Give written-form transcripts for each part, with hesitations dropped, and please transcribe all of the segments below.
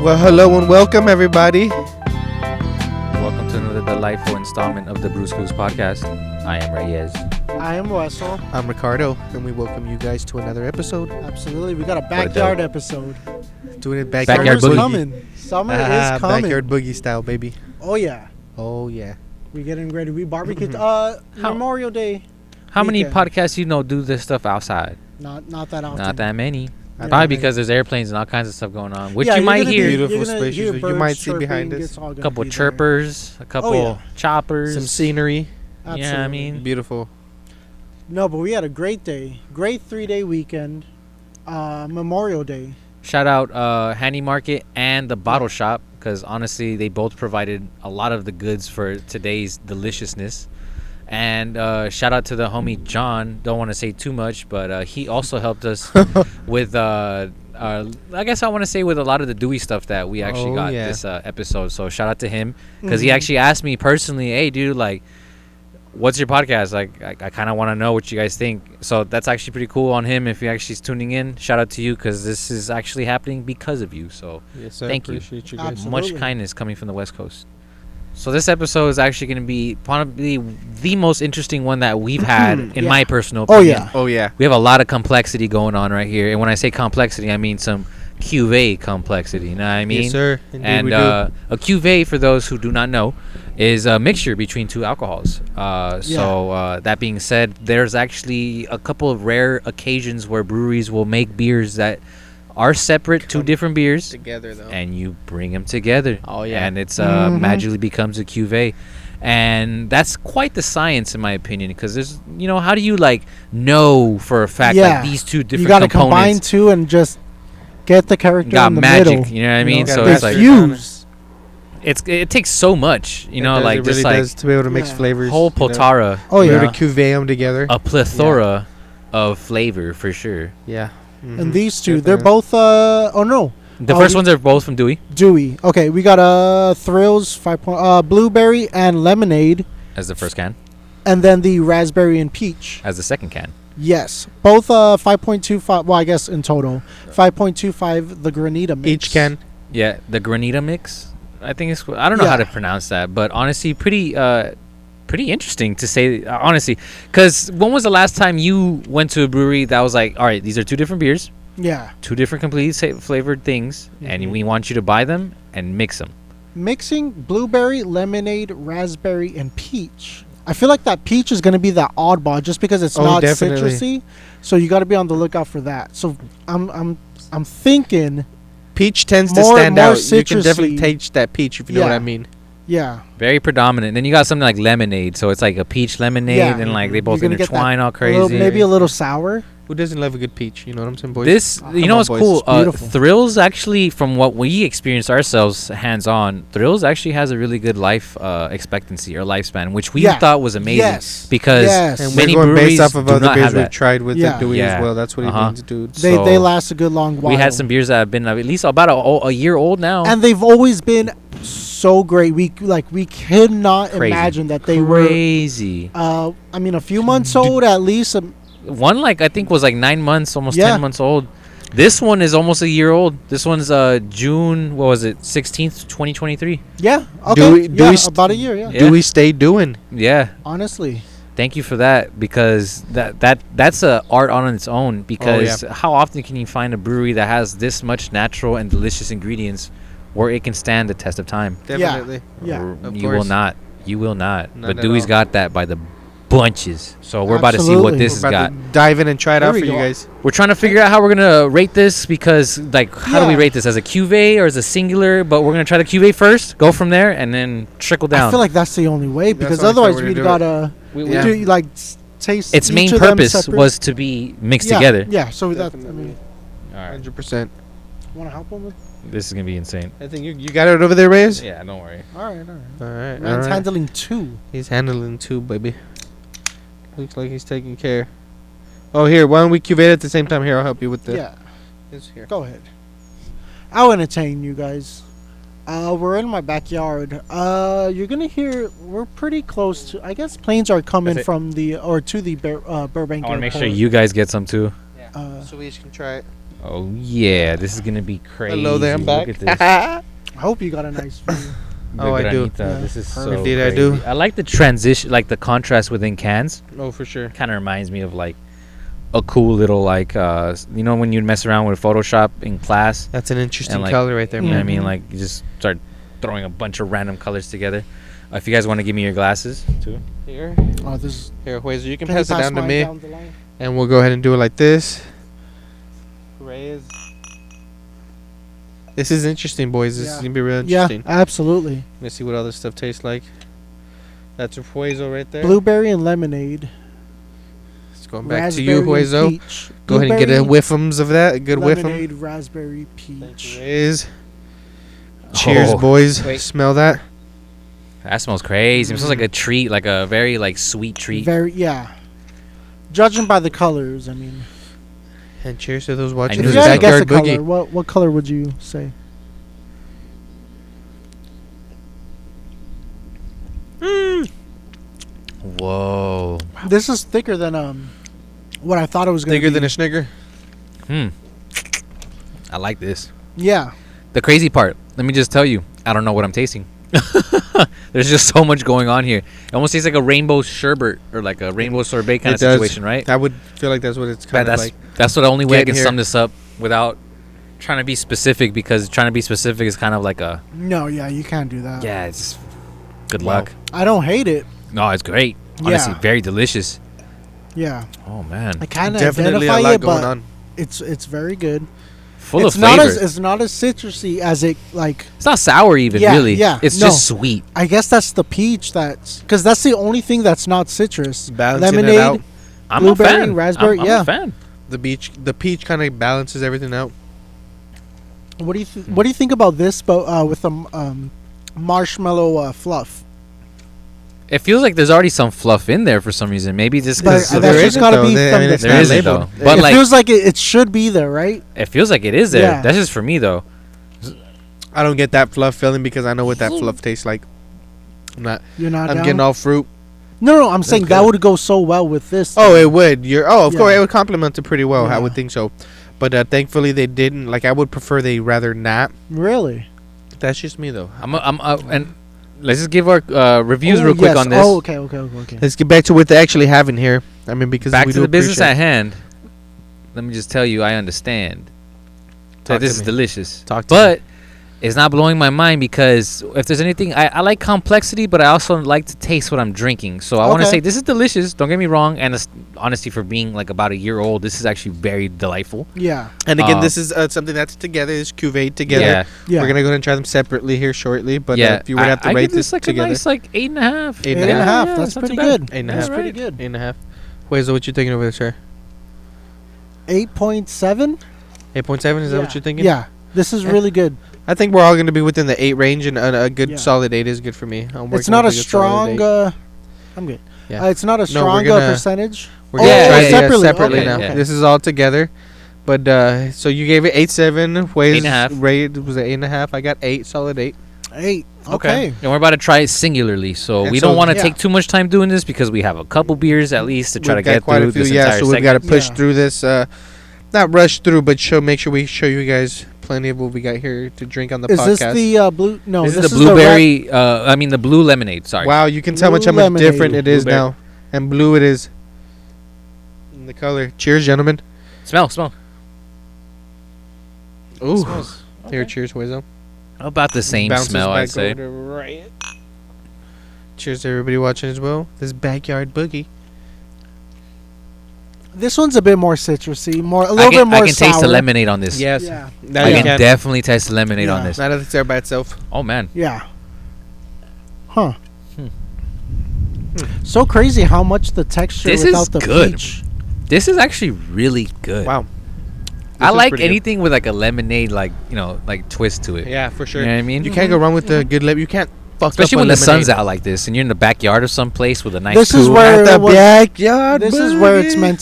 Well, hello and welcome, everybody. Welcome to another delightful installment of the Bruce Clues podcast. I am Reyes. I am Huezo. I'm Ricardo, and we welcome you guys to another episode. Absolutely. We got a backyard episode. Doing it backyard Backyard Summer's boogie. coming. Summer is coming. Backyard boogie style, baby. Oh, yeah. Oh, yeah. We're getting ready. We barbecued. Memorial Day. How many Weekend. podcasts you know do this stuff outside? Not that often. Not that many. Yeah. Probably because there's airplanes and all kinds of stuff going on, which Yeah, you you're might gonna hear. Beautiful you're gonna spaces hear you birds might see chirping, behind us. it's all A gonna couple be there. chirpers, a couple choppers. Some scenery. Absolutely. Yeah, I mean, Beautiful. No, but we had a great day. Great 3-day weekend. Memorial Day. shout out Handy Market and the Bottle Shop, because honestly, they both provided a lot of the goods for today's deliciousness. And shout out to the homie John. Don't want to say too much, but he also helped us with, I guess I want to say with a lot of the Dewey stuff that we actually got this episode. So shout out to him, because he actually asked me personally, hey, dude, like, what's your podcast? Like, I kind of want to know what you guys think. So that's actually pretty cool on him if he actually is tuning in. Shout out to you, because this is actually happening because of you. So Yes, sir. Thank you. Appreciate you guys. Absolutely. much kindness coming from the West Coast. So this episode is actually going to be probably the most interesting one that we've had, in my personal Oh, opinion. yeah. Oh, yeah. We have a lot of complexity going on right here. And when I say complexity, I mean some cuvée complexity. You know what I mean? Yes, sir. Indeed, And we do. a cuvée, for those who do not know, is a mixture between two alcohols. So that being said, there's actually a couple of rare occasions where breweries will make beers that are separate, two different beers, Together, though. and you bring them together. Oh, yeah. And it's magically becomes a cuvée. And that's quite the science, in my opinion, because there's, how do you like know for a fact like these two different You got to components combine two and just get the character got in the magic? middle. You know what I mean? know, So gotta it's like fuse. it takes so much, It does, like it just really like does, to be able to mix Yeah. flavors. whole you know. potara. Oh, Be yeah. able to cuvée them together. A plethora of flavor for sure. Yeah. And these two, Definitely. they're both, The first ones are both from Dewey Dewey. Okay, we got Thrills, blueberry and lemonade, as the first can, and then the raspberry and peach. as the second can. Yes, both 5.25. Well, I guess in total 5.25. The granita mix. Each can. Yeah, the granita mix. I think it's. I don't know how to pronounce that, but honestly, pretty interesting to say. Honestly, because when was the last time you went to a brewery that was like, all right, these are two different beers, Yeah, two different completely flavored things, and we want you to buy them and mix them. mixing blueberry, lemonade, raspberry, and peach. I feel like that peach is gonna be that oddball just because it's not definitely. citrusy. So you got to be on the lookout for that. So I'm thinking, Peach tends to More- stand more out. You can definitely citrusy. taste that peach, if you know what Yeah. I mean. yeah, Very predominant. Then you got something like lemonade, so it's like a peach lemonade, Yeah. and like they You're both gonna get that intertwine all a crazy. little, maybe a little sour. Who doesn't love a good peach? You know what I'm saying, boys? This, you Come know on, what's boys. cool? It's beautiful. Thrills actually, from what we experienced ourselves hands-on, Thrills actually has a really good life expectancy or lifespan, which we Yeah. thought was amazing. Yes. Because Yes. And many we're going breweries based off of do other not beers have we've that. tried with Yeah. the Dewey Yeah. as well. That's what he means, dude. They So- last a good long while. we had some beers that have been at least about a year old now. and they've always been so great. We could not Crazy. imagine that they crazy. were. I mean, a few months old at least. One I think was like 9 months, almost Yeah. 10 months old. This one is almost a year old. This one's June, what was it, 16th, 2023. Yeah. Okay. Dewey about a year. Yeah. Yeah. Dewey stay doing. Yeah. Honestly. Thank you for that, because that's a art on its own, because how often can you find a brewery that has this much natural and delicious ingredients where it can stand the test of time? Definitely. Yeah. Of You will course. not. You will not. None But at Dewey's all. got that by the bunches. So we're about to see what Absolutely. this has We're about got. to dive in and try it There out we for you go. guys. We're trying to figure out how we're gonna rate this, because like, how do we Yeah. rate this, as a cuvée or as a singular? But we're gonna try the cuvée first, go from there, and then trickle down. I feel like that's the only way, That's because the only way otherwise we're we'd gonna do gotta We- Yeah. do like taste. its each main of them purpose separate. was to be mixed Yeah, together. Yeah. So that. I Definitely. mean, All right, 100%. want to help them with? this is gonna be insane. I think you got it over there, Reyes? Yeah, don't worry. All right. All right. Man's handling two. He's handling too, baby. Looks like he's taking care. Oh, here. Why don't we cuvée it at the same time? Here, I'll help you with the. Yeah. This here. Go ahead. I'll entertain you guys. We're in my backyard. You're gonna hear. We're pretty close to. I guess planes are coming That's it. from the or to the Burbank. I want to make sure airport. you guys get some too. Uh, So we each can try it. Oh yeah, this is gonna be crazy. Hello there, I'm back. Look at this. I hope you got a nice view. Oh, I do. Granita, Yeah. This is so Indeed, crazy. I do. I like the transition, like the contrast within cans. Oh, for sure. Kind of reminds me of like a cool little like you know when you mess around with Photoshop in class. That's an interesting And, like, color right there, You know man. what I mean? Mhm. Like you just start throwing a bunch of random colors together. If you guys want to give me your glasses too. Here, Oh, this is. here, Huezo, you can Can you pass it down to mine me, down the line? and we'll go ahead and do it like this. Raise. This is interesting, boys. This is Yeah. gonna be real Yeah, interesting. absolutely. Let's see what all this stuff tastes like. That's Huezo right there. Blueberry and lemonade. It's going back to you, Raspberry and Huezo. peach. Go ahead and get a Blueberry, whiffums of that. A good whiffum. lemonade, raspberry, Thank peach. you, Raise. Cheers, Oh. boys. Wait. Smell that? That smells crazy. It smells like a treat, like a very like sweet treat. Very, yeah. Judging by the colors, I mean. And cheers to those watching knew If this you had to guess a backyard color, boogie. what color would you say? Whoa. This is thicker than what I thought it was gonna Bigger be. than a snigger. I like this. Yeah. The crazy part, let me just tell you, I don't know what I'm tasting. There's just so much going on here. It almost tastes like a rainbow sherbet or like a rainbow sorbet kind It of does. situation, right? I would feel like that's what it's But kind of that's like. that's the only way I getting can here. sum this up without trying to be specific, because trying to be specific is kind of like a No, yeah, you can't do that. yeah, it's good Wow. luck. I don't hate it. No, it's great. Honestly, Yeah. very delicious. Yeah. Oh man, I kind of Definitely identify a lot it, going but on. it's very good. full it's of not flavor. it's not as citrusy as it like. It's not sour even, Yeah, really. yeah, It's no. just sweet. I guess that's the peach because that's the only thing that's not citrus. Balancing Lemonade. it out. I'm Blueberry a fan. and raspberry, I'm yeah. a fan. The peach kind of balances everything out. What do you what do you think about this? But with the marshmallow fluff. It feels like there's already some fluff in there for some reason. Maybe just But because that's there just isn't, gotta though. be I from mean, the it's there not isn't labeled. though. But it like feels like it should be there, right? it feels like it is there. Yeah. That's just for me though. I don't get that fluff feeling because I know what that fluff tastes like. I'm not. You're not. I'm down? getting all fruit. No, I'm saying that good. would go so well with this. Oh, it would. Of course, Yeah. it would complement it pretty well. I Yeah. would think so. But thankfully, they didn't. Like, I would prefer they rather not. Really? That's just me, though. And let's just give our reviews Oh, real quick yes. on this. Oh, okay. Let's get back to what they actually have in here. I mean, because Back we to do the business appreciate- at hand. Let me just tell you, I understand Talk that this to is me. delicious. Talk to But it's not blowing my mind, because if there's anything, I like complexity, but I also like to taste what I'm drinking. So I want to Okay. say this is delicious. Don't get me wrong. And honestly, for being like about a year old, this is actually very delightful. Yeah. And again, Um, this is something that's together. Is Cuvée together. Yeah. Yeah. We're gonna go ahead and try them separately here shortly. But yeah. if you would have to I rate give this like together, a nice like 8.5. Eight Eight and a half. Yeah, That's it's not pretty too bad. good. Eight and a That's half. pretty good. 8.5. Huezo, what you thinking over there, sir? 8.7. 8.7. Is that what Yeah. you're thinking? Yeah. This is Yeah. really good. I think we're all gonna be within the 8 range, and a good Yeah. solid 8 is good for me. I'm It's working not a with good solid strong. 8. I'm good. Yeah. It's not a No, strong we're gonna- percentage. We're Oh, gonna yeah, try yeah, it separately. separately Okay, now. okay. This is all together. But so you gave it 8.7. Huezo's 8.5. rate was at 8.5. I got 8, solid 8. 8. Okay. And we're about to try it singularly, so And we so- don't want to yeah. take too much time doing this, because we have a couple beers at least to try We've to got get quite through a few, this yeah. entire So we've segment. got to push Yeah. through this. Not rush through, but make sure we show you guys plenty of what we got here to drink on the Is podcast. this the blue? No, this is the red- blueberry. I mean the blue lemonade. Sorry. Wow, you can tell Blue how much lemonade. different it is Blueberry. now, and blue it is. In the color. Cheers, gentlemen. Smell. Ooh. Smells. Here, cheers, Huezo. About the same Bounces smell, back I'd say. over to right. Cheers to everybody watching as well. This backyard boogie. This one's a bit more citrusy, a I little can, bit more I can sour. taste the lemonade on this. Yes. Yeah. Now I you can can. definitely taste the lemonade on Yeah. this. Not that it's there by itself. Oh man. Yeah. Huh. Hmm. So crazy how much the texture This is without the good. peach. This is actually really good. Wow. I This is like pretty good. anything with like a lemonade, like like twist to it. Yeah, for sure. You know what I mean? You can't go wrong with the good lip. You can't fuck Especially up when a the sun's lemonade. out like this, and you're in the backyard of some place with a nice. This is cool- where At the it was- backyard. This is where it's boogie. meant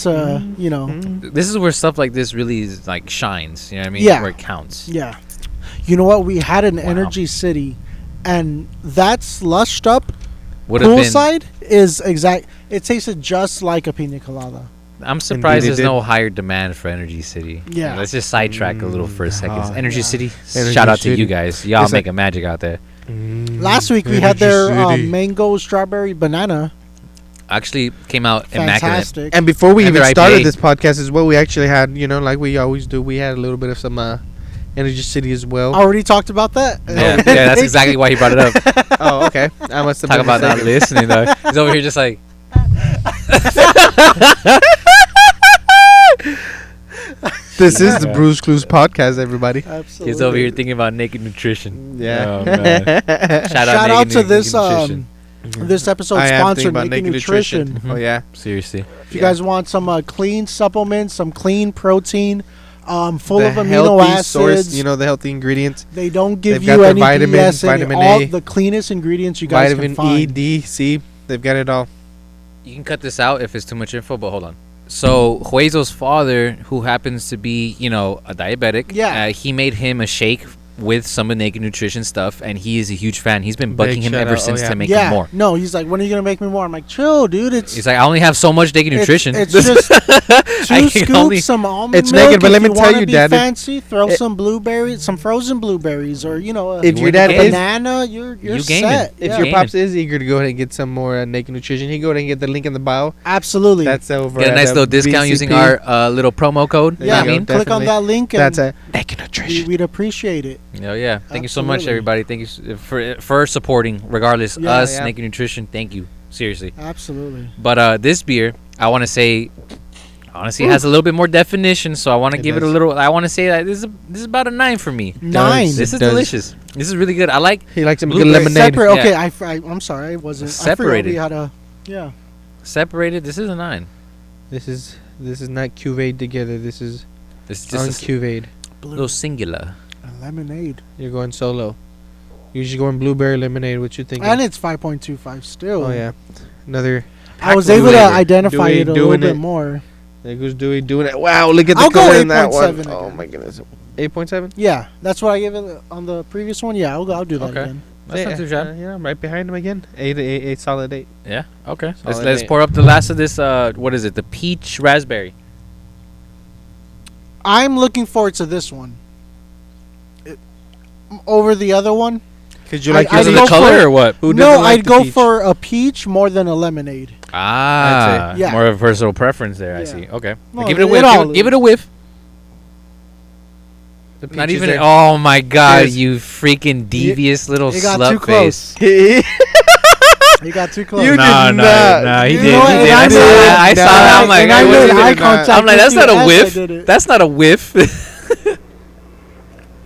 to, This is where stuff like this really like shines. You know what I mean? Yeah. Where it counts. Yeah. You know what? We had an Wow. Energy City, and that slushed up Would have been. poolside is exact. It tasted just like a pina colada. I'm surprised Indeed, there's it no higher demand for Energy City. Yeah. Let's just sidetrack a little for a second. Oh, Energy yeah. City, Energy shout out to City. you guys. Y'all It's like- making magic out there. Last week we had Energy their City. mango, strawberry, banana. Actually came out immaculate. Fantastic. And before we And even their started IPA. this podcast as well, we actually had, like we always do, we had a little bit of some Energy City as well. Already talked about that. Yeah, that's exactly why he brought it up. Oh, okay. I must have Talk been about not mistaken. listening though. He's over here just like, This is the Bruce Clues podcast, everybody. Absolutely. he's over here thinking about naked nutrition. Yeah. Oh, man. Shout Shout out to Naked this Nutrition. this episode I am thinking sponsored about Naked naked Nutrition. Oh yeah. Seriously. If you guys want some clean supplements, some clean protein, full of The amino healthy acids, source, the healthy ingredients. they don't give They've got you the any vitamins, BS, any, vitamin all A, the cleanest ingredients you guys Vitamin can E, find. D, C. They've got it all. You can cut this out if it's too much info, but hold on. So Huezo's father, who happens to be, a diabetic, Yeah. he made him a shake with some of Naked Nutrition stuff, and he is a huge fan. He's been Big bugging him shout ever out. since Oh, yeah. to make Yeah, him more. no, he's like, when are you gonna make me more? I'm like, chill, dude. He's like, I only have so much Naked Nutrition. It's just I two can scoops, only- some almond It's milk. naked, but if let me you tell wanna you, be Dad, fancy, throw it- some blueberries, some frozen blueberries, or If You your win dad the is, banana. You're You gaming. set. if Yeah. your Gaming. pops is eager to go ahead and get some more naked nutrition, he go ahead and get the link in the bio. Absolutely. That's over. Get a at, nice little discount using BCP. our little promo code. There You know yeah, what I mean? click on Definitely. that link and That's a naked nutrition. we'd appreciate it. Oh, yeah. Thank you so much, Absolutely. everybody. Thank you for supporting, regardless. Yeah, us, yeah. Naked Nutrition, thank you. Seriously. Absolutely. But this beer, I want to say, honestly, it has a little bit more definition, so I want to It give it a does. little. I want to say that this is about a 9 for me. 9. This It is does. delicious. This is really good. I like He likes some good Blueberry. lemonade. Separate. Okay, Yeah. I'm sorry. I wasn't. Separated. I forgot we had a. Yeah. separated. This is a 9. This is not cuvée together. This is This is just a uncuvée. little singular. A lemonade. You're going solo. You're just going blueberry lemonade. What you thinking? And it's 5.25 still. Oh yeah, another. I was pack able to flavor. identify Dewey it a little doing bit it. more. There goes Dewey doing it. Wow, look at the I'll go color in that one. 8.7 Oh again. my goodness. 8.7. Yeah, that's what I gave it on the previous one. Yeah, I'll do that Okay. again. That's not too shabby. Yeah, I'm right behind him again. 8, solid 8. Yeah. Okay. Solid Let's eight. pour up the last of this. What is it? The peach raspberry. I'm looking forward to this one. Over the other one. Cause you I- like I'd Because of go the color for- or what? Who No, doesn't like I'd the go peach? for a peach more than a lemonade. Ah, That's it. Yeah. more of a personal preference there. I Yeah. see. Okay. No, Give it a it whiff. all Give it a whiff. The peach Not is even. there. Oh my God! Yes. You freaking devious little You got slut too face. close. You got too close. You No, did no, not. no, he You did. know what, He did. and I I saw made- that. I saw that. I'm like, and I I made wasn't eye even- contact I'm like, with that's you not a as I whiff. did it. That's not a whiff.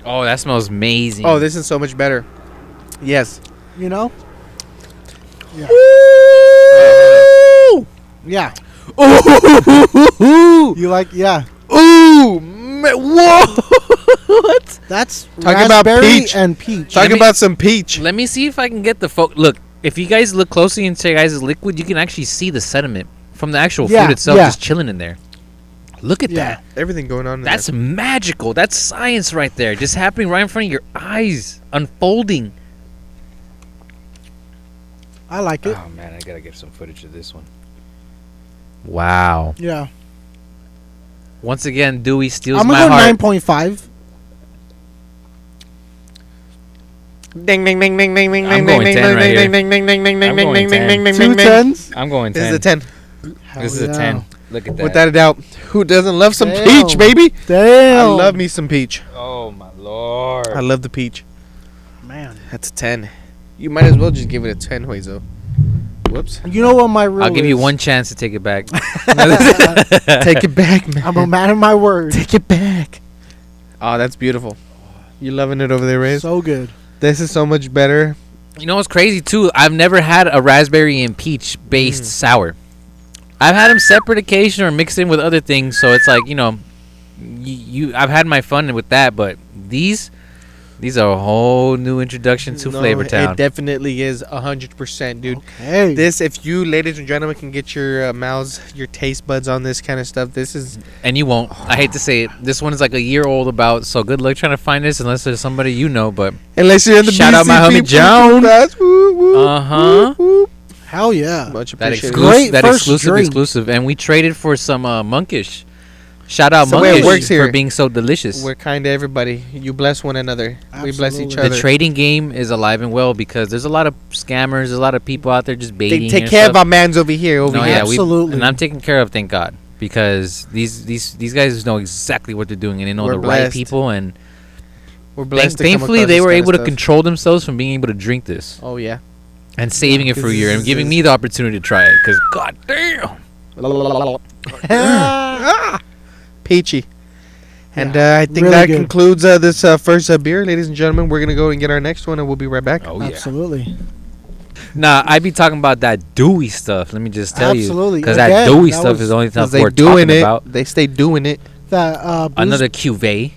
Oh, that smells amazing. Oh, this is so much better. Yes. You know? Yeah. Ooh. Yeah. Ooh. You like? Yeah. Ooh. Whoa. What? That's Talk about raspberry peach. and peach. Talk me- about some peach. Let me see if I can get the look. If you guys look closely into your guys' liquid, you can actually see the sediment from the actual Yeah, food itself yeah. just chilling in there. Look at Yeah. that. Everything going on. In That's magical. That's science right there. Just happening right in front of your eyes, unfolding. I like it. Oh man, I gotta get some footage of this one. Wow. Yeah. Once again, Dewey steals I'm my gonna go heart. 9.5. Ding ding ding ding ding ding I'm ding going ding 10 ding right ding here. ding ding ding ding I'm ding going ding 10. ding ding Two ding. tens. I'm going 10. This is a 10. This is a 10. Look at that. Without a doubt. Who doesn't love some Damn. peach, baby? Damn. I love me some peach. Oh my lord. I love the peach. Man. That's a 10. You might as well just give it a 10, Huezo. Whoops. You know what my rule I'll give you is? one chance to take it back. Take it back, man. I'm a man of my word. Take it back. Oh, that's beautiful. You loving it over there, Reyes? So good. This is so much better. You know what's crazy too? I've never had a raspberry and peach based sour. I've had them separate occasion or mixed in with other things, so it's like, I've had my fun with that, but these are a whole new introduction to Flavor Town. It definitely is 100%, dude. Hey. This, if you, ladies and gentlemen, can get your mouths, your taste buds on this kind of stuff, this is... And you won't. I hate to say it. This one is like a year old about, so good luck trying to find this unless there's somebody you know, but Unless you're in the Shout out my BCP homie John. class. Woo, woo, Uh-huh. woo, woo. Hell yeah. Much That appreciated. Great first exclusive drink. exclusive, and we traded for some monkish. Shout out So the way it monkish works here, for being so delicious. We're kind to everybody. You bless one another. We bless each Absolutely. other. The trading game is alive and well because there's a lot of scammers, there's a lot of people out there just baiting. They take and care of stuff. our mans over here. Over No, here. yeah, Absolutely. and I'm taken care of, thank God, because these guys know exactly what they're doing and they know We're the right blessed. people, and We're blessed. to come thankfully across they this were kind able of to stuff. control themselves from being able to drink this Oh yeah. and saving it for a year and giving me the opportunity to try it because god damn. Peachy. And I think really that good. concludes this first beer, ladies and gentlemen. We're gonna go and get our next one, and we'll be right back. Oh yeah. Absolutely. Nah, I be talking about that Dewey stuff. Let me just tell Absolutely. you, because that Again, Dewey that stuff was- is the only stuff Because they we're doing talking it. about. They stay doing it. That Another Cuvée.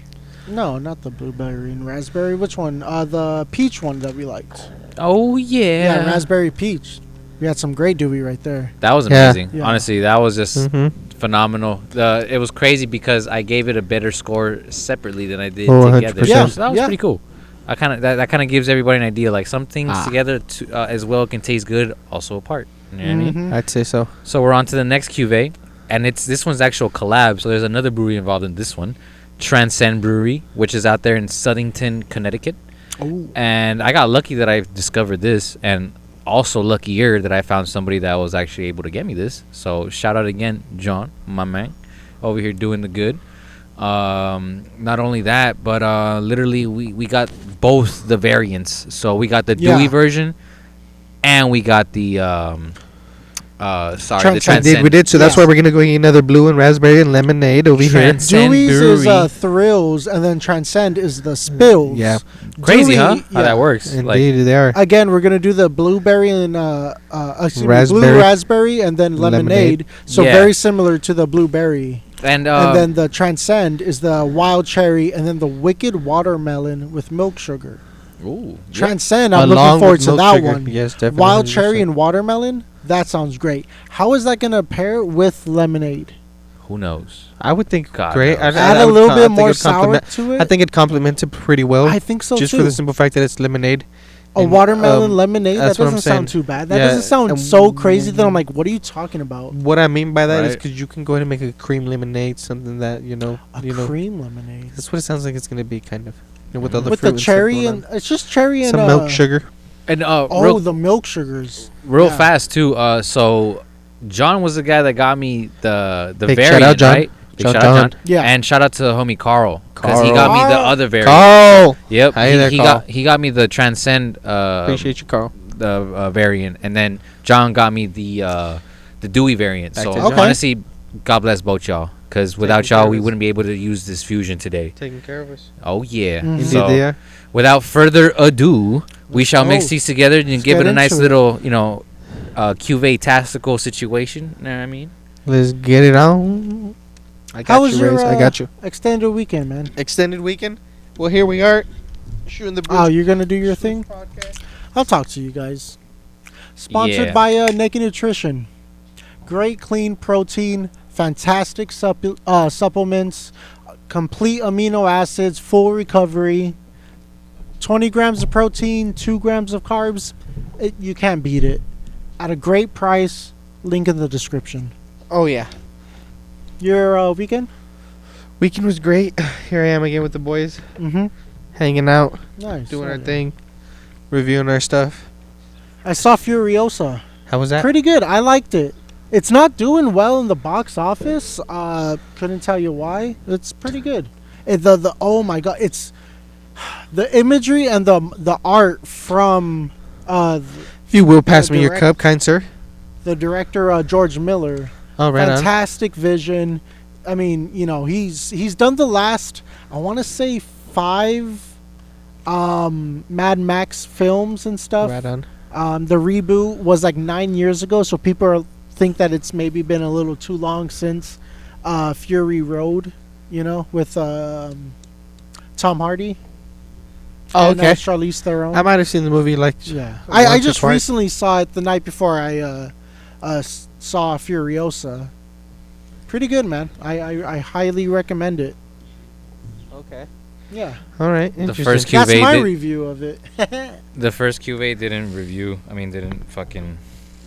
No, not the blueberry and raspberry. Which one? The peach one that we liked. Oh yeah. Yeah, raspberry peach. We had some great Dewey right there. That was Yeah. amazing. Yeah. Honestly, that was just Mm-hmm. phenomenal. It was crazy because I gave it a better score separately than I did Oh, together. 100%. Yeah, So that was yeah. pretty cool. I kind of that kind of gives everybody an idea. Like some things together as well can taste good, also apart. You know what I mean? Mhm. I'd say so. So we're on to the next cuvee, and this one's actual collab. So there's another brewery involved in this one, Transcend Brewery, which is out there in Southington, Connecticut. Ooh. And I got lucky that I discovered this, and also luckier that I found somebody that was actually able to get me this. So shout out again, John, my man, over here doing the good. Not only that, but literally we got both the variants. So we got the Yeah. Dewey version, and we got the the Transcend. We did. So that's Yeah. why we're gonna go get another blue and raspberry and lemonade over here. Transcend Dewey's is Brewery. Thrills, and then Transcend is the Spills. Yeah. Crazy, Dewey, huh? How yeah. that works. Like, Indeed, they are. Again, we're gonna do the blueberry and blue Raspberry. raspberry and then lemonade. So Yeah. very similar to the blueberry. and And then the Transcend is the wild cherry, and then the wicked watermelon with milk sugar. ooh, yeah. Transcend, I'm Along looking forward with to milk that sugar. one. Yes, definitely. Wild cherry 100%. and watermelon. That sounds great. How is that gonna pair with lemonade? Who knows? I would think God great. knows. Add I a would little I bit think more it'd sour complement- to it. I think it complements it pretty well. I think so just too. for the simple fact that it's lemonade. A And, watermelon lemonade. That that's what I'm doesn't sound saying. too bad. That Yeah, doesn't sound and so crazy that I'm like, what are you talking about? What I mean by that is Right. because you can go ahead and make a cream lemonade, something that A you know. cream lemonade. That's what it sounds like it's gonna be, kind of. With all the With fruit the and stuff cherry going and on. it's just cherry and some milk sugar. And Oh, the milk sugars. real Yeah. fast too. So John was the guy that got me the Big variant, shout out, John. right? Big Shout shout out, out, John. Yeah. And shout out to the homie Carl because he Carl. got me the Carl. other variant. Carl, Yep. Hi he, there, he Carl. got he got me the Transcend appreciate you, Carl. the variant, and then John got me the Dewey variant. Back So to John. Okay. honestly, God bless both y'all, because without care y'all, of we us. wouldn't be able to use this fusion today. Taking care of us. Oh yeah. Mhm. Indeed, So they are. without further ado, we Let's shall mix go. these together and Let's give get it a nice into it. little, cuvee tactical situation. You know what I mean? Let's get it on. I got How was you, your Race. I got you. extended weekend, man? Extended weekend. Well, here we are, shooting the. Oh, you're gonna do your thing? I'll talk to you guys. Sponsored Yeah. by Naked Nutrition. Great clean protein, fantastic supplements, complete amino acids, full recovery. 20 grams of protein, 2 grams of carbs. You can't beat it. At a great price. Link in the description. Oh yeah. Your weekend? Weekend was great. Here I am again with the boys, Mm-hmm. hanging out, Nice. doing our Okay. thing, reviewing our stuff. I saw Furiosa. How was that? Pretty good. I liked it. It's not doing well in the box office. Couldn't tell you why. It's pretty good. The oh my god, it's the imagery and the art from If you will pass me your direct- cup, kind sir. the director George Miller. Oh, right on. Fantastic vision. I mean, he's done the last, I want to say 5 Mad Max films and stuff. Right on. The reboot was like 9 years ago, so think that it's maybe been a little too long since Fury Road, with Tom Hardy. Oh, and, okay. Charlize Theron. I might have seen the movie Yeah, once I or just twice. recently saw it the night before I saw Furiosa. Pretty good, man. I highly recommend it. Okay. Yeah, All right. The Interesting. first that's Cuvée my did- review of it. The first cuvee didn't fucking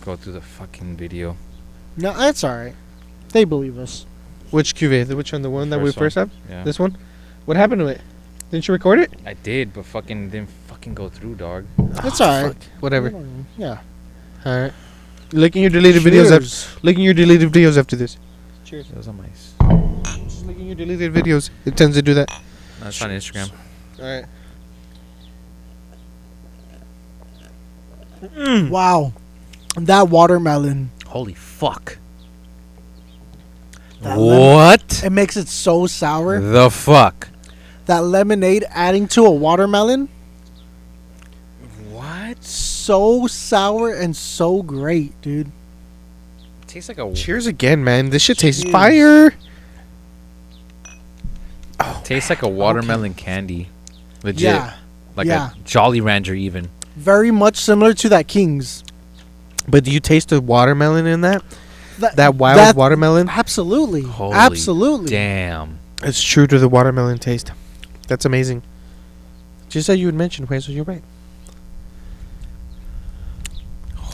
go through the fucking video. No, that's all right. They believe us. Which cuvée? Which one? The one that we first have? Yeah. This one? What happened to it? Didn't you record it? I did, but fucking didn't fucking go through, dog. It's all right. Whatever. Yeah. All right. Look in your deleted videos. Look in your deleted videos after this. Cheers. It was on my. Just look in your deleted videos. It tends to do that. That's on Instagram. All right. Wow. That watermelon. Holy fuck. That What? It makes it so sour. The fuck? That lemonade adding to a watermelon. What? So sour and so great, dude. Tastes like a. Cheers again, man. This shit tastes Cheers. fire. Tastes like a watermelon candy. Legit. Yeah. Like yeah. a Jolly Rancher, even. Very much similar to that King's. But do you taste the watermelon in that? That wild watermelon? Absolutely. Holy Absolutely. Damn. It's true to the watermelon taste. That's amazing. Just that you would mention, Huezo, you're right.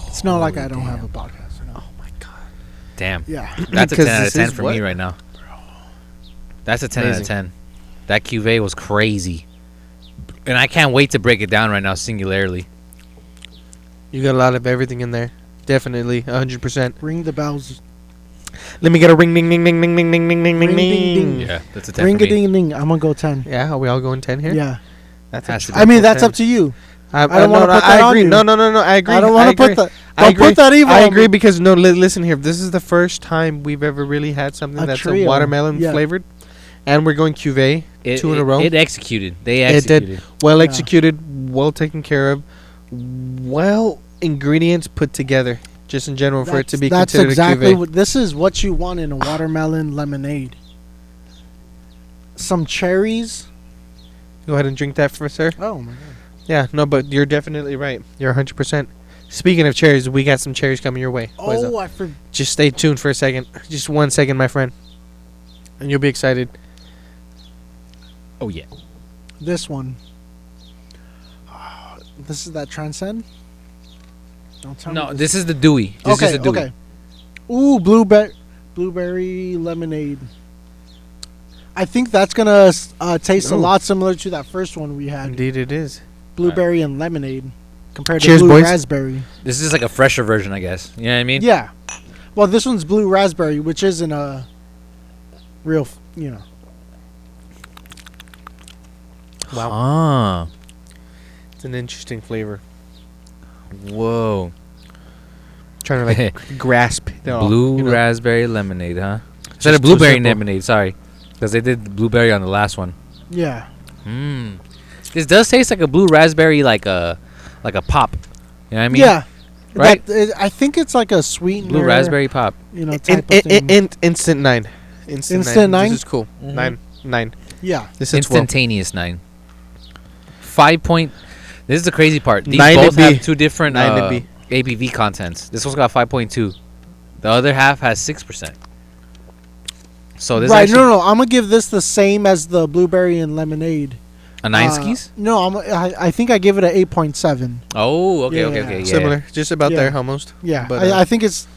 It's not like I Holy don't have a damn. podcast. No. Oh my god. Damn. Yeah. That's a Because 10 out of this 10 is for what? me right now. That's a 10 out of Amazing. 10. That cuvee was crazy. And I can't wait to break it down right now singularly. You got a lot of everything in there. Definitely, 100%. Ring the bells. Let me get a ring, ding, ding, ding, ding, ding, ding, ding, ding, Ring, ding, ding, ding. ding. Yeah, that's a 10 Ring a for me. ding ding. I'm gonna go 10. Yeah, are we all going 10 here? Yeah. That's Has to a be. I mean, triple that's 10. up to you. I don't wanna put that I on agree. you. No, I agree. I don't want to put that. I Don't put that evil. I on agree me. because listen here. This is the first time we've ever really had something A that's trio. a watermelon Yeah. flavored, and we're going cuvee 2 in a row. It executed. They It did. executed. Well Yeah. executed, well taken care of, well ingredients put together. Just in general, for it to be That's considered exactly a cuvee. what this is. What you want in a watermelon lemonade. Some cherries. Go ahead and drink that for sir. Oh my god. Yeah, no, but you're definitely right. You're 100%. Speaking of cherries, we got some cherries coming your way. Huezo. Oh, I forgot. Just stay tuned for a second. Just 1 second, my friend. And you'll be excited. Oh, yeah. This one. This is that Transcend? Don't tell No, me this is the Dewey. This is the Dewey. Okay. Ooh, blueberry lemonade. I think that's gonna taste a Ooh. lot similar to that first one we had. Indeed, it is. Blueberry and lemonade compared Cheers, to blue boys. raspberry. This is like a fresher version, I guess. You know what I mean? Yeah. Well, this one's blue raspberry, which isn't a real, Wow. Ah. It's an interesting flavor. Whoa. Trying to like grasp it all, Blue you know? raspberry lemonade, huh? Instead Just of too blueberry simple. lemonade, sorry. Because they did blueberry on the last one. Yeah. Mmm. This does taste like a blue raspberry, like a pop. You know what I mean? Yeah. Right? I think it's like a sweetener. Blue raspberry pop. Type of thing. Instant 9. Instant 9? This is cool. Mhm. 9. Yeah. This is well. Instantaneous 9. 5 point. This is the crazy part. These 9 to both B. have two different 9 to B. ABV contents. This one's got 5.2. The other half has 6%. So this Right. actually No. I'm gonna give this the same as the blueberry and lemonade. a 9 skis? No, I think I give it a 8.7. Oh, okay, Yeah. okay. Yeah. Similar. Just about Yeah. there almost. Yeah. But, I think it's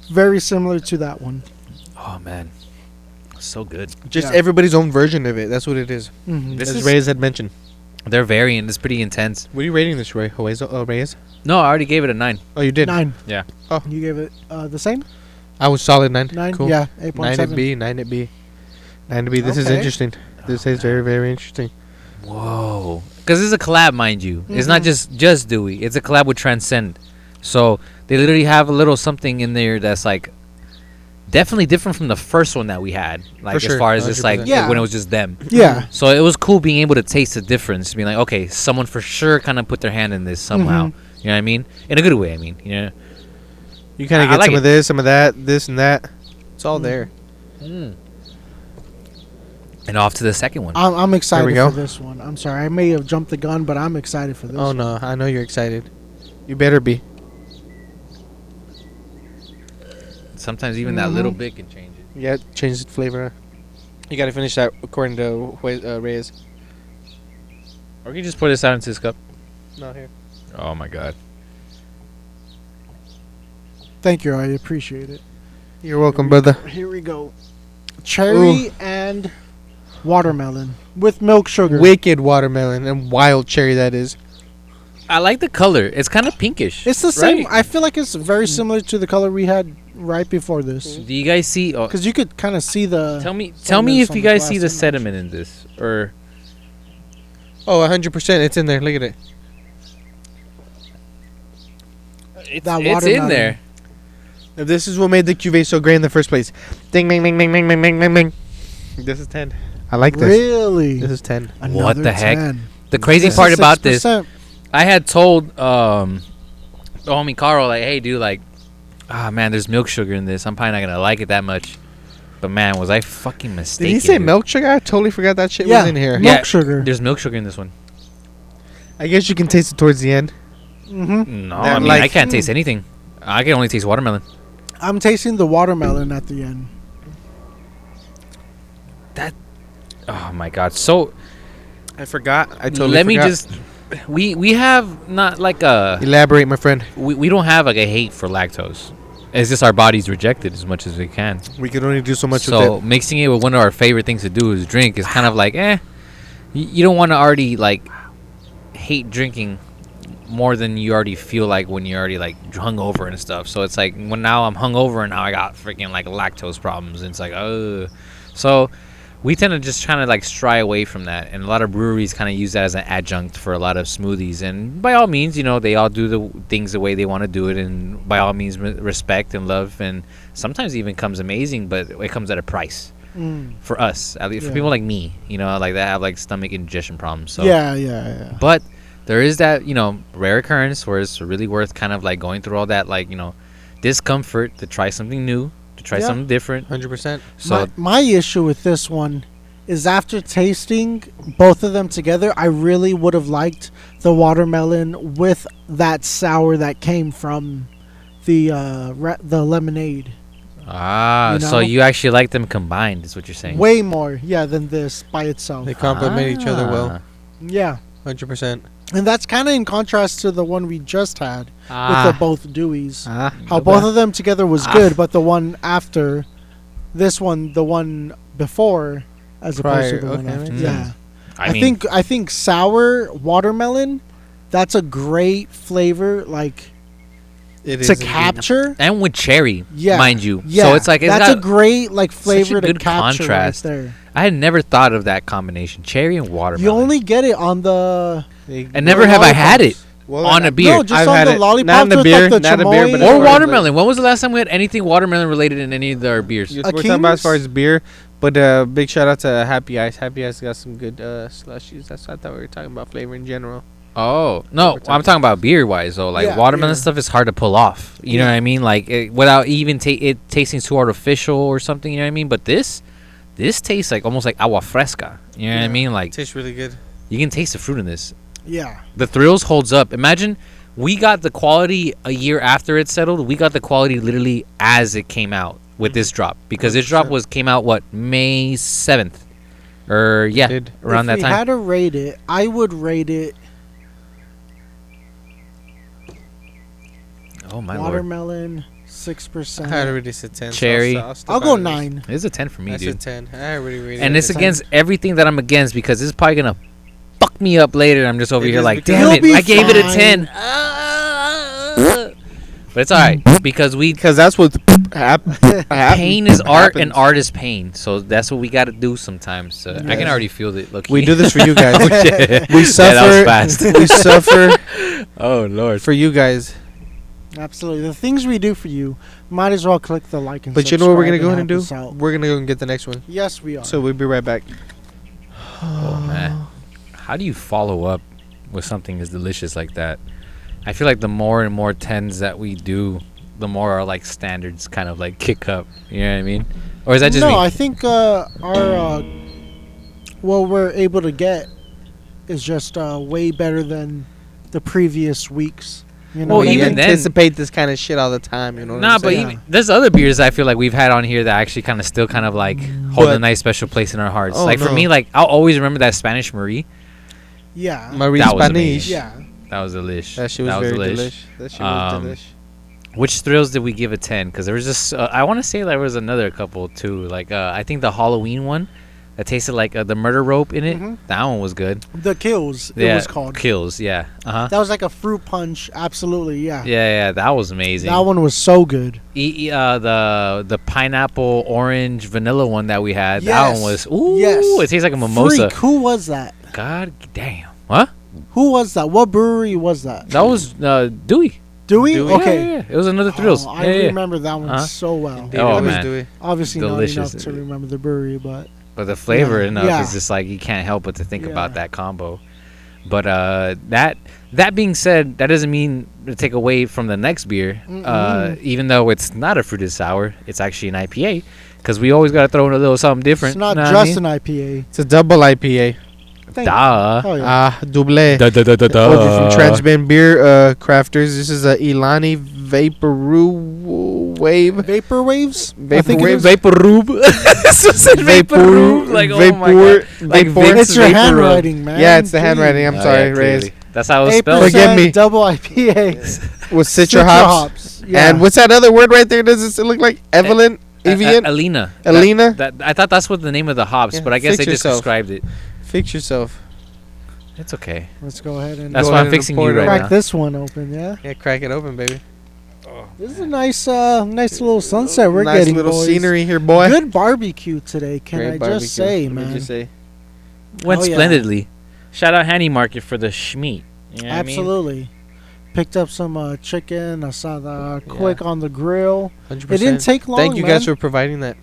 very similar to that one. Oh man, so good. Just Yeah. everybody's own version of it. That's what it is. Mhm. This As is- Reyes had mentioned. Their variant is pretty intense. What are you rating this, Ray? Reyes? No, I already gave it a 9. Oh, you did? 9. Yeah. Oh. You gave it the same? I was solid 9. 9? Cool. Yeah, 9 at 8.7. B. 9 at B. 9 to B. This is Okay. interesting. This is very, very interesting. Whoa. Because it's a collab, mind you. It's not Mhm. just Dewey. It's a collab with Transcend. So they literally have a little something in there that's like definitely different from the first one that we had. Like For sure, as far as just like 100%. Yeah. when it was just them. Yeah. So it was cool being able to taste the difference. Being like, okay, someone for sure kind of put their hand in this somehow. Mhm. You know what I mean? In a good way, I mean. You know? You kind I of get like some it. of this, some of that, this and that. It's all Mm. there. And off to the second one. I'm excited go. for this one. I'm sorry. I may have jumped the gun, but I'm excited for this Oh, one. no. I know you're excited. You better be. Sometimes even that little Mhm. bit can change it. Yeah, change the flavor. You got to finish that according to Reyes. Or you can just pour this out into this cup. No, here. Oh my god. Thank you. I appreciate it. You're welcome, brother. Here we go. Cherry and watermelon with milk sugar. Wicked watermelon and wild cherry that is. I like the color. It's kind of pinkish. It's the same. right? I feel like it's very similar to the color we had right before this. Do you guys see? Oh, Because you could kind of see the. tell me sediments if on you the guys glass see the image. sediment in this, or Oh, 100%. It's in there. Look at it. it's That in watermelon. there. If this is what made the cuvée so great in the first place. Ding, ding, ding, ding, ding, ding, ding, ding, ding. This is 10. I like this. Really? This is 10. What the Another heck? 10. The crazy This part is about this, 6%. I had told the homie Carl, like, hey, dude, like, man, there's milk sugar in this. I'm probably not gonna like it that much. But man, was I fucking mistaken? Did he say dude. milk sugar? I totally forgot that shit Yeah. was in here. Milk Yeah. sugar. There's milk sugar in this one. I guess you can taste it towards the end. Mm-hmm. No, That I mean, like- I can't taste anything. I can only taste watermelon. I'm tasting the watermelon at the end. Oh my god. So I forgot. I totally let me forgot. just. We have not like a Elaborate, my friend. we don't have like a hate for lactose. It's just our bodies reject it as much as we can. We can only do so much So with it. mixing it with one of our favorite things to do is drink is kind of like you don't want to already like hate drinking more than you already feel like when you're already like hungover and stuff. So it's like when now I'm hungover and now I got freaking like lactose problems and it's like so we tend to just trying to like stray away from that, and a lot of breweries kind of use that as an adjunct for a lot of smoothies. And by all means, you know, they all do the things the way they want to do it, and by all means respect and love, and sometimes it even comes amazing, but it comes at a price for us, at least for Yeah. people like me, you know, like that have like stomach indigestion problems. So Yeah. but there is that, you know, rare occurrence where it's really worth kind of like going through all that, like, you know, discomfort to try something new, to try Yeah. something different. 100%. So my issue with this one is after tasting both of them together, I really would have liked the watermelon with that sour that came from the lemonade. You so know? you actually like them combined, is what you're saying? Way more, than this by itself. They complement each other well. Yeah. 100%. And that's kind of in contrast to the one we just had with the both Deweys. How both of them together was good, but the one after this one, the one before, as opposed to Prior, the one okay, after. makes Yeah. sense. I think sour watermelon, that's a great flavor, like It to is indeed. capture. and with cherry, Yeah, mind you. Yeah, So it's like it's that's got, a great like flavor to good capture contrast. right there. I had never thought of that combination, cherry and watermelon. You only get it on the and never have I had it Well, on a beer. no, just I've on had the it. lollipops Not in the with beer, like the not a beer, chamoy. but or Or watermelon. When was the last time we had anything watermelon related in any of our beers? We're A talking about as far King's? as beer, but big shout out to Happy Ice. Happy Ice got some good slushies. That's what I thought we were talking about flavor in general. Oh no, I'm talking about beer wise though. Like Yeah, watermelon yeah. stuff is hard to pull off. You know what I mean? Like without even it tasting too artificial or something. You know what I mean? But this tastes like almost like agua fresca. You know what I Yeah. mean? Like Tastes really good. you can taste the fruit in this. Yeah. The Thrills holds up. Imagine we got the quality a year after it settled. We got the quality literally as it came out with this drop, because this drop 100%. came out what, May 7th, or yeah, did. around If that we time. had to rate it, I would rate it Oh my lord, watermelon I 6%. already said 10. Cherry. I'll go 9. it's a 10 for me, That's dude. a 10. I already rated And it it's a 10. against everything that I'm against, because it's probably gonna fuck me up later. I'm just over It here is like, because- damn You'll it, be I gave it a fine. 10. But it's all right because Because that's what happened. pain is art and art is pain. So that's what we got to do sometimes. I can Yes. already feel it. Look, We do this for you guys. Oh, shit. We Yeah, that was suffer. fast. We suffer Oh lord. for you guys. Absolutely. The things we do for you, might as well click the like and But you know what we're gonna subscribe go ahead and do? help us out. We're gonna go and get the next one. Yes, we are. So we'll be right back. Oh man, how do you follow up with something as delicious like that? I feel like the more and more tens that we do, the more our like standards kind of like kick up. You know what I mean? Or is that just no, me? I think our what we're able to get is just way better than the previous weeks. You know, Well, We even then- anticipate this kind of shit all the time. You know what Nah, I'm but saying? even, there's other beers I feel like we've had on here that actually kind of still kind of like hold a But- nice special place in our hearts. Oh, like for no. me, like I'll always remember that Spanish Marie. yeah, Marie That was Spanish. amazing. yeah. That was delish. That shit was very delish. That shit was Um, delish. Which thrills did we give a 10? Because there was just I want to say there was another couple too. Like I think the Halloween one that tasted like the murder rope in it. Mhm. That one was good. The Kills, it Yeah, was called. Kills. Yeah. That was like a fruit punch. Absolutely, yeah. Yeah. That was amazing. That one was so good. The pineapple orange vanilla one that we had. That one was Yes. It tastes like a mimosa. Freak, who was that? God damn. What? Who was that? What brewery was that? That was Dewey. Dewey? Dewey? Okay. Yeah. It was another thrills. I Yeah. remember that one Uh-huh. so well. Indeed, Oh, it was man. Dewey. Obviously Delicious. not enough to remember the brewery, but But the flavor Yeah. enough Yeah. is just like you can't help but to think Yeah. about that combo. But that being said, that doesn't mean to take away from the next beer. Even though it's not a fruited sour, it's actually an IPA because we always got to throw in a little something different. it's not know what just I mean? an IPA. It's a double IPA. Duh. Oh, yeah. Double. Duh, duh, duh, duh, duh. Ordered from Transbin Beer Crafters. This is a Ilani Vaporu Wave. Vapor Waves? I Vapor think it Waves. was- Vaporub. Vaporub. Like, oh my God. Like Vapor. Vicks It's your Vapor Rub. handwriting, man. Yeah, it's the Please. handwriting. I'm Oh, sorry, yeah, Reyes. clearly. That's how it's 8% spelled. Forgive me. double IPA. With Citra Citra hops. Yeah. And what's that other word right there? Does it look like Evelyn? Evian? Alina. Alina? That I thought that's what the name of the hops, Yeah, but I guess fix they just yourself. described it. Fix yourself. It's okay. Let's go ahead and That's Go why ahead I'm and fixing pour you it right crack now. this one open, yeah? Yeah, crack it open, baby. This is a nice little sunset we're nice getting, little boys. scenery here, boy. Good barbecue today, can Great I barbecue. just say, Let me man? just say. Went Oh, yeah. splendidly. Shout out Handy Market for the schmeat. You know what I mean? Absolutely. Picked up some chicken. I saw the quick on the grill. 100%. It didn't take long. Thank you guys man. for providing that.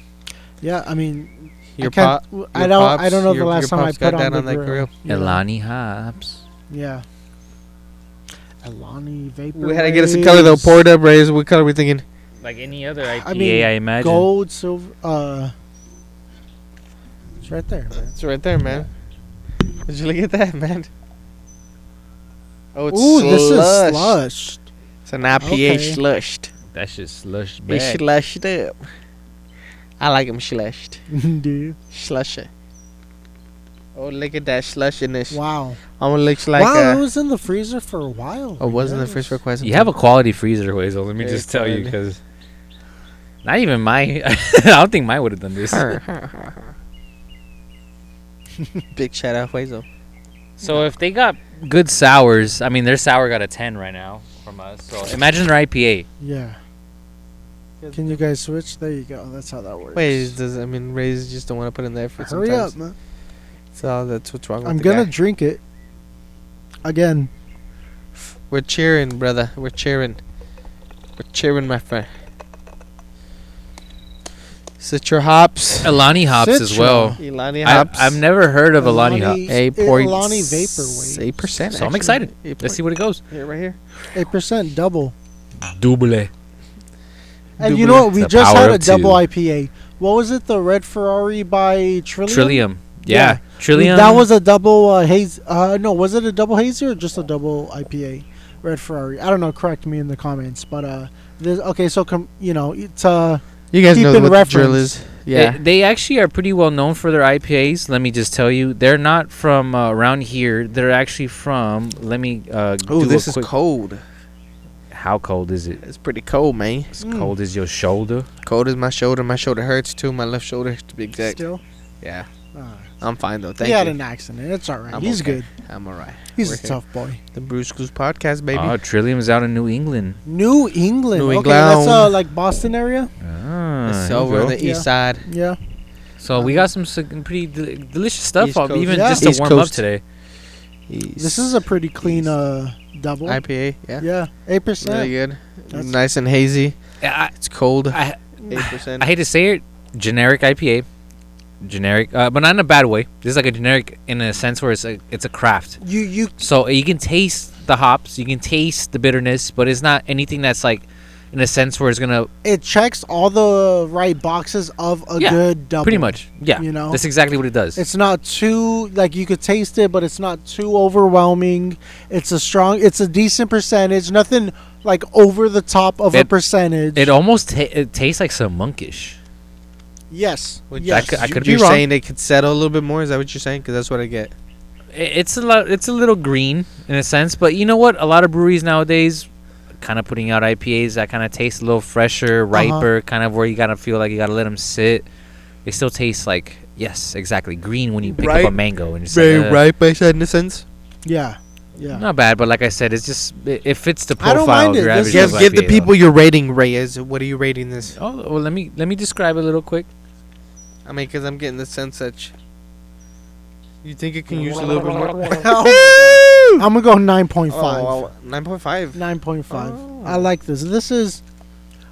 Yeah, I mean, Your I can't. pop. I don't know the last time I pops put got on down the that grill. You know? Elani hops. Yeah. Elani Vapor. We had to get us a color though. Pour it up, Reyes. What color we thinking? Like any other IPA, I mean, I imagine. gold, silver. It's right there, man. It's right there, man. Did you look at that, man? Oh, it's Ooh, this is slush. slushed. It's an IPA Okay. That slushed. shit slush It's bad. slushed up. I like them slushed. Dude. Slushy. Oh, look at that slushiness. Wow. Almost looks like wow, it was in the freezer for a while. oh, wasn't the Yes. first for quite some You have a time. quality freezer, Huezo. Let me Very just tell you, quality. because not even my. I don't think mine would have done this. Big shout out, Huezo. So if they got good sours, I mean, their sour got a 10 right now from us. So imagine their IPA. Yeah. Can you guys switch? There you go. That's how that works. Wait, Ray's just don't want to put in the effort Hurry sometimes. up, man. So that's what's wrong with I'm the gonna guy. drink it. Again. We're cheering, brother. We're cheering. We're cheering, my friend. Citra hops. Alani hops as Citra. well. Ilani hops. I've never heard of Alani hops. A point Alani Vapor Waves. 8%. So I'm excited. Let's see what it goes. Here, right here. 8% double. Double. And you know what? We The just power had of a double two. IPA. What was it? The Red Ferrari by Trillium? Trillium. Yeah. Yeah. Trillium. That was a double haze. No, was it a double hazy or just a double IPA? Red Ferrari. I don't know. Correct me in the comments. But this, okay. So it's You guys Keep know in what the drill reference. is. Yeah. They actually are pretty well known for their IPAs. Let me just tell you, they're not from around here. They're actually from. Let me. Oh, do this a is quick- cold. How cold is it? It's pretty cold, man. As cold as your shoulder. Cold as my shoulder. My shoulder hurts too. My left shoulder, to be exact. still. Yeah. Uh, I'm fine though. he Thank had you. an accident. It's all right. I'm He's okay. good. I'm alright. He's We're a here. tough boy. The Bruce Clues podcast, baby. Oh, Trillium's out in New England. New England. New Okay, that's England. like Boston area. Ah, It's here you over on go. the east side. Yeah. So we got some pretty delicious stuff East up, Coast. even Yeah. just to East warm up Coast. today. This is a pretty clean double. IPA. Yeah. Yeah, 8%. Really good. That's- Nice and hazy. I, It's cold. I, 8%. I hate to say it, generic IPA, generic, but not in a bad way. This is like a generic in a sense where it's a craft. You So you can taste the hops, you can taste the bitterness, but it's not anything that's like in a sense where it's gonna it checks all the right boxes of a Yeah, good double. pretty much, yeah. You know? That's exactly what it does. It's not too like you could taste it, but it's not too overwhelming. It's a decent percentage. Nothing like over the top of a percentage. It almost it tastes like some monkish. Yes. Which Yes. I could You're be wrong. saying it could settle a little bit more? Is that what you're saying? Because that's what I get. It's a little green in a sense, but you know what? A lot of breweries nowadays kind of putting out IPAs that kind of taste a little fresher, riper, kind of where you gotta feel like you gotta let them sit. They still taste like, yes, exactly, green when you pick up a mango. And it's very like, ripe, I said, in a sense. Yeah. Yeah. not bad, but like I said, it's just it fits the I don't profile. mind Of your it. average This Joe's Give the IPA, people your rating, Reyes. What are you rating this? Oh, well, let me describe it a little quick. I mean, because I'm getting the sense that you think it can use a little bit more. I'm gonna go 9.5. Oh, 9.5. 9.5. Oh. I like this. This is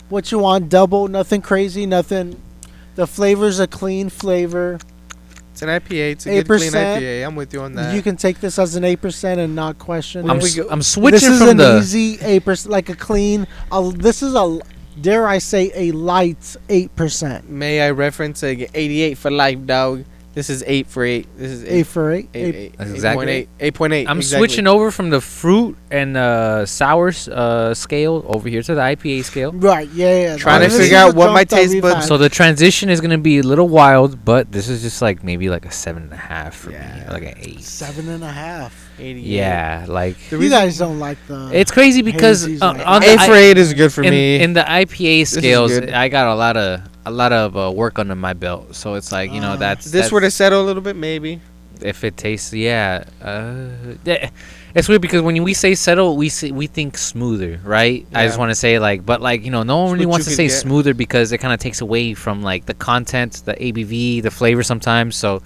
what you want. Double. Nothing crazy. Nothing. The flavor's a clean flavor. It's an IPA. It's a good clean 8%. IPA. I'm with you on that. You can take this as an 8% and not question I'm it. I'm switching This is from an the easy 8%, like a clean. This is a, dare I say, a light 8%. May I reference 88 for life, dog? This is 8 for 8. This is 8 for 8. 8. That's exactly 8.8. I'm exactly. switching over from the fruit and sour scale over here to the IPA scale. Right. Yeah. Trying to This figure is out the what jump my that taste we've buds- had. So the transition is gonna be a little wild, but this is just like maybe like a 7.5 for me, Yeah. or like an 8. 7.5. 88. Yeah, like You guys don't like the. it's crazy because Hazy's on like- the 8 for 8 is good for me. in the IPA is scales, good. I got a lot of work under my belt. So it's like that's this were to settle a little bit, maybe. if it tastes yeah. It's weird because when we say settle, we think smoother, right? I just Yeah. want to say but no one It's really what wants you to could say get. smoother because it kind of takes away from like the content, the ABV, the flavor sometimes. So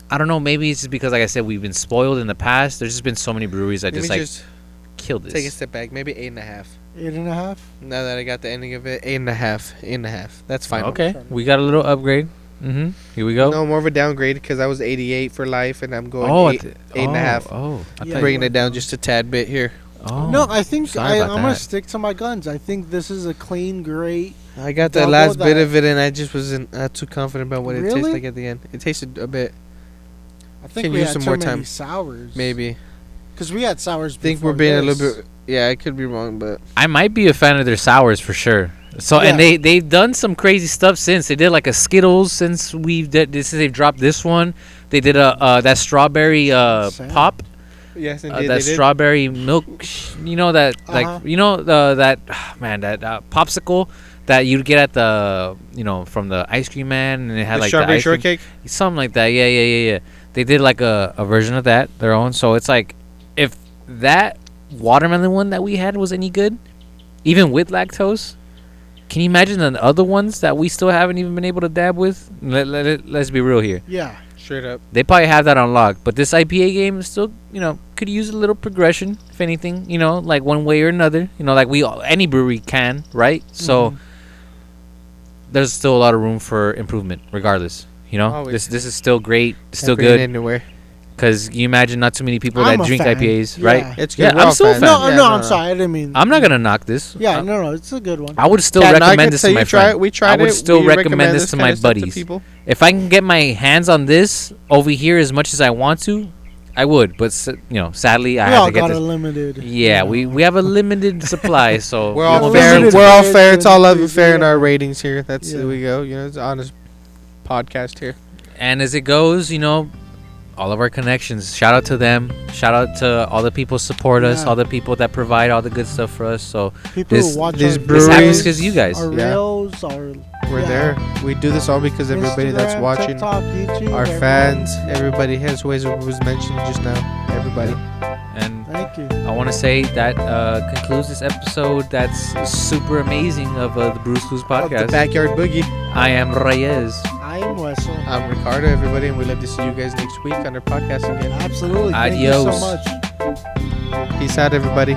I don't know. Maybe it's just because, like I said, we've been spoiled in the past. There's just been so many breweries that Let just me like just killed this. take a step back. Maybe 8.5. 8.5. Now that I got the ending of it, 8.5. 8.5. That's fine. Okay, we got a little upgrade. Here we go. No, more of a downgrade because I was 88 for life, and I'm going Oh, 8.5. Oh, I Yeah. thought Bringing it down just a tad bit here. Oh. No, I think sorry I'm about gonna that. stick to my guns. I think this is a clean, great. I got the Double last bit that. of it, and I just wasn't too confident about what it tastes Really? like at the end. It tasted a bit, I think Can we use had some too more many time. sours. maybe. Because we had sours. I think we're before being a this. little bit. Yeah, I could be wrong, but I might be a fan of their sours for sure. So and Yeah. they've done some crazy stuff since. They did like a Skittles since they've dropped this one. They did a that strawberry Sad. pop, yes, that indeed, they did. strawberry milk. That Uh-huh. like that popsicle that you'd get at the from the ice cream man, and it had The like strawberry the ice cream, shortcake. something like that. Yeah. They did like a version of that, their own. So it's like if that watermelon one that we had was any good, even with lactose, can you imagine the other ones that we still haven't even been able to dab with? Let's be real here. Yeah. Straight up. They probably have that unlocked, but this IPA game is still, could use a little progression, if anything, like one way or another, like any brewery can, right? So Mhm. there's still a lot of room for improvement, regardless. Always. This is still great, it's still Can't bring it good. anywhere. Because you imagine not too many people I'm that a drink fan. IPAs, Yeah. right? It's Yeah, good. We're I'm all still a fans. fan. No, Yeah, no, I'm sorry. I didn't mean. I'm not gonna knock this. Yeah, no, it's a good one. I would still Can't knock recommend it this till to you my try friend. it. We tried I would it. still We recommend this to kind my of stuff buddies. people. If I can get my hands on this over here as much as I want to, I would. But sadly, I we have all to get got this. a limited. Yeah, we have a limited supply, so We're we all won't fair. be able to- We're all Limited fair. It's all love to- and fair in yeah. our ratings here. That's Yeah. here we go. It's an honest podcast here. And as it goes, all of our connections. Shout out to them. Shout out to all the people support us. Yeah. All the people that provide all the good stuff for us. So People This- who watch these our breweries- this happens videos, because you guys. our Yeah. reels, our We're yeah, there. We do this all because everybody that's Instagram, watching, TikTok, YouTube, our everyone. fans, everybody has Huezo was mentioned just now. Everybody. And Thank you. I want to say that concludes this episode. That's super amazing of the Bruce Clues Of podcast. the Backyard Boogie. I am Reyes. I am Huezo. I'm Ricardo, everybody, and we'd love to see you guys next week on our podcast again. Absolutely. Thank you Adios. so much. Peace out, everybody.